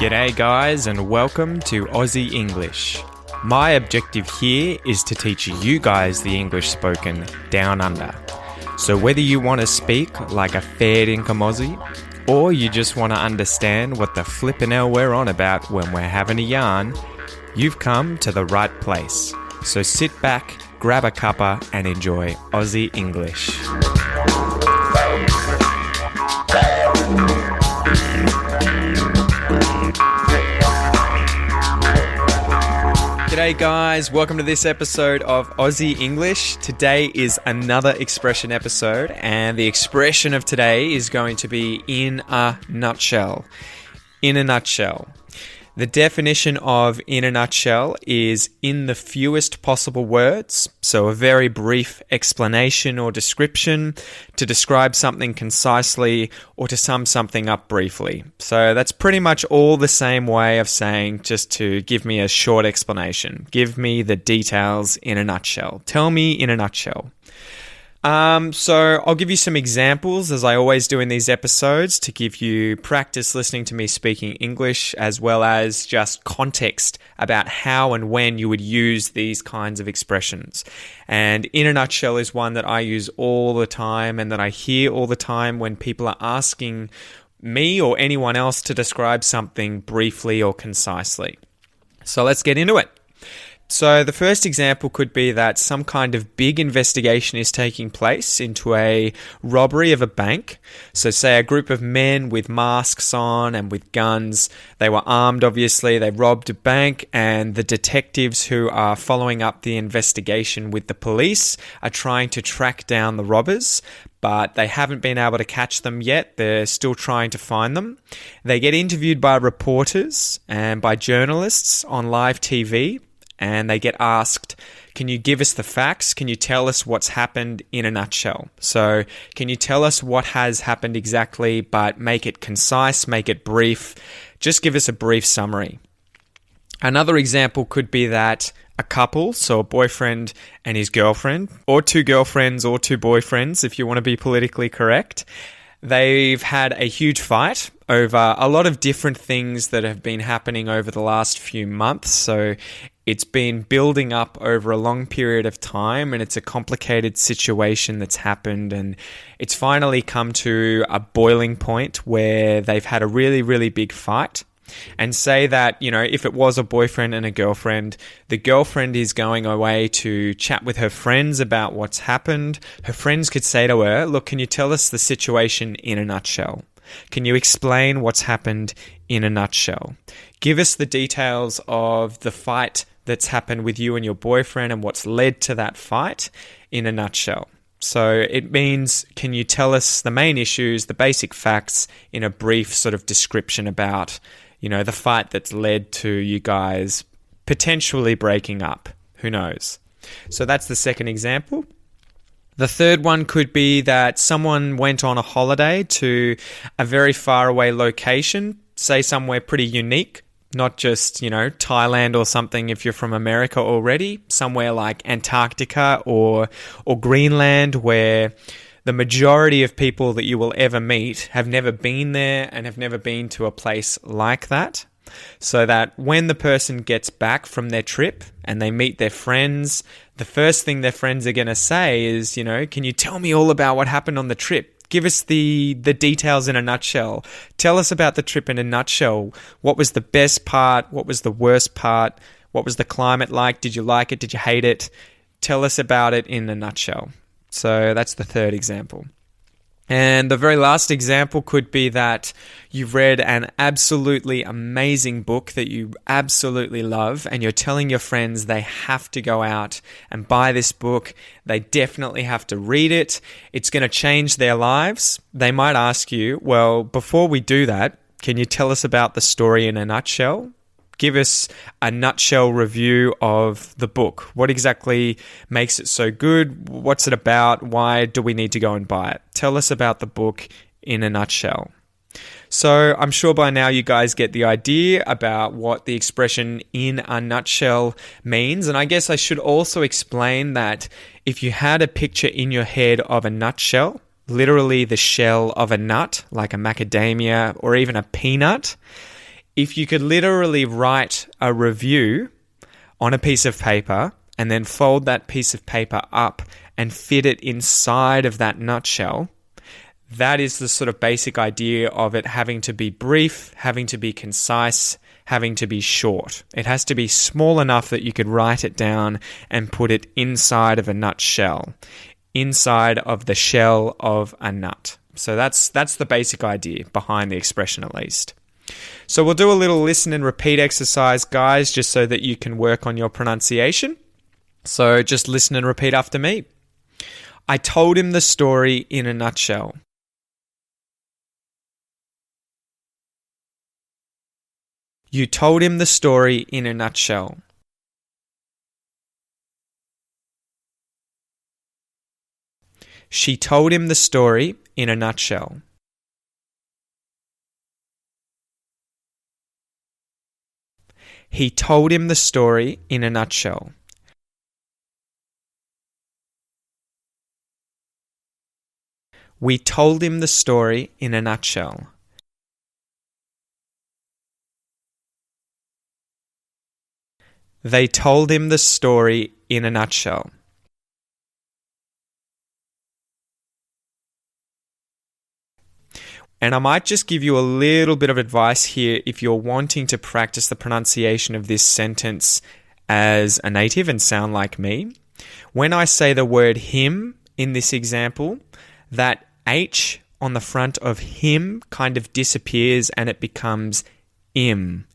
G'day guys and welcome to Aussie English. My objective here is to teach you guys the English spoken down under. So whether you want to speak like a fair dinkum Aussie or you just want to understand what the flippin' hell we're on about when we're having a yarn, you've come to the right place. So sit back, grab a cuppa and enjoy Aussie English. G'day guys, welcome to this episode of Aussie English. Today is another expression episode and the expression of today is going to be in a nutshell. In a nutshell. The definition of in a nutshell is in the fewest possible words, so a very brief explanation or description to describe something concisely or to sum something up briefly. So that's pretty much all the same way of saying just to give me a short explanation. Give me the details in a nutshell. Tell me in a nutshell. So I'll give you some examples as I always do in these episodes to give you practice listening to me speaking English as well as just context about how and when you would use these kinds of expressions. And in a nutshell is one that I use all the time and that I hear all the time when people are asking me or anyone else to describe something briefly or concisely. So let's get into it. So the first example could be that some kind of big investigation is taking place into a robbery of a bank. So say a group of men with masks on and with guns. They were armed, obviously. They robbed a bank and the detectives who are following up the investigation with the police are trying to track down the robbers. But they haven't been able to catch them yet. They're still trying to find them. They get interviewed by reporters and by journalists on live TV. And they get asked, can you give us the facts? Can you tell us what's happened in a nutshell? So can you tell us what has happened exactly, but make it concise, make it brief? Just give us a brief summary. Another example could be that a couple, so a boyfriend and his girlfriend, or two girlfriends or two boyfriends, if you want to be politically correct, they've had a huge fight over a lot of different things that have been happening over the last few months. So it's been building up over a long period of time and it's a complicated situation that's happened and it's finally come to a boiling point where they've had a really, really big fight. And say that, you know, if it was a boyfriend and a girlfriend, the girlfriend is going away to chat with her friends about what's happened. Her friends could say to her, look, can you tell us the situation in a nutshell? Can you explain what's happened in a nutshell? Give us the details of the fight that's happened with you and your boyfriend and what's led to that fight in a nutshell. So it means, can you tell us the main issues, the basic facts in a brief sort of description about, you know, the fight that's led to you guys potentially breaking up. Who knows? So that's the second example. The third one could be that someone went on a holiday to a very far away location, say somewhere pretty unique, not just, you know, Thailand or something if you're from America already, somewhere like Antarctica or Greenland where the majority of people that you will ever meet have never been there and have never been to a place like that. So that when the person gets back from their trip and they meet their friends, the first thing their friends are going to say is, you know, can you tell me all about what happened on the trip? Give us the details in a nutshell. Tell us about the trip in a nutshell. What was the best part? What was the worst part? What was the climate like? Did you like it? Did you hate it? Tell us about it in a nutshell. So that's the third example. And the very last example could be that you've read an absolutely amazing book that you absolutely love and you're telling your friends they have to go out and buy this book. They definitely have to read it. It's going to change their lives. They might ask you, well, before we do that, can you tell us about the story in a nutshell? Give us a nutshell review of the book. What exactly makes it so good? What's it about? Why do we need to go and buy it? Tell us about the book in a nutshell. So I'm sure by now you guys get the idea about what the expression in a nutshell means. And I guess I should also explain that if you had a picture in your head of a nutshell, literally the shell of a nut, like a macadamia or even a peanut, if you could literally write a review on a piece of paper and then fold that piece of paper up and fit it inside of that nutshell, that is the sort of basic idea of it having to be brief, having to be concise, having to be short. It has to be small enough that you could write it down and put it inside of a nutshell, inside of the shell of a nut. So that's the basic idea behind the expression, at least. So we'll do a little listen and repeat exercise, guys, just so that you can work on your pronunciation. So just listen and repeat after me. I told him the story in a nutshell. You told him the story in a nutshell. She told him the story in a nutshell. He told him the story in a nutshell. We told him the story in a nutshell. They told him the story in a nutshell. And I might just give you a little bit of advice here if you're wanting to practice the pronunciation of this sentence as a native and sound like me. When I say the word him in this example, that H on the front of him kind of disappears and it becomes im.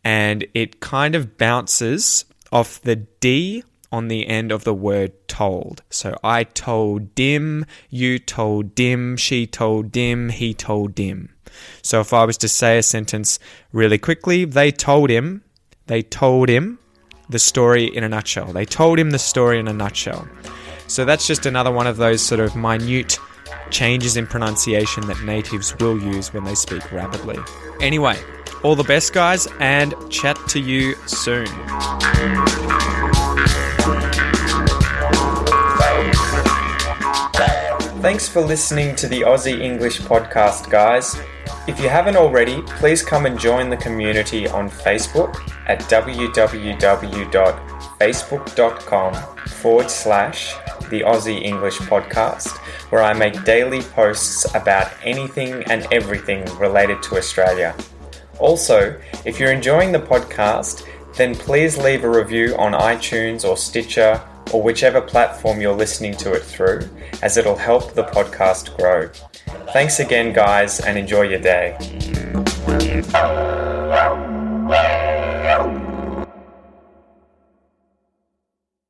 And it kind of bounces off the D on the end of the word told. So I told dim, you told dim, she told dim, he told dim. So if I was to say a sentence really quickly, they told him the story in a nutshell. They told him the story in a nutshell. So that's just another one of those sort of minute changes in pronunciation that natives will use when they speak rapidly. Anyway, all the best, guys, and chat to you soon. Thanks for listening to the Aussie English podcast, guys. If you haven't already, please come and join the community on Facebook at www.facebook.com/the Aussie English podcast, where I make daily posts about anything and everything related to Australia. Also, if you're enjoying the podcast, then please leave a review on iTunes or Stitcher or whichever platform you're listening to it through, as it'll help the podcast grow. Thanks again, guys, and enjoy your day.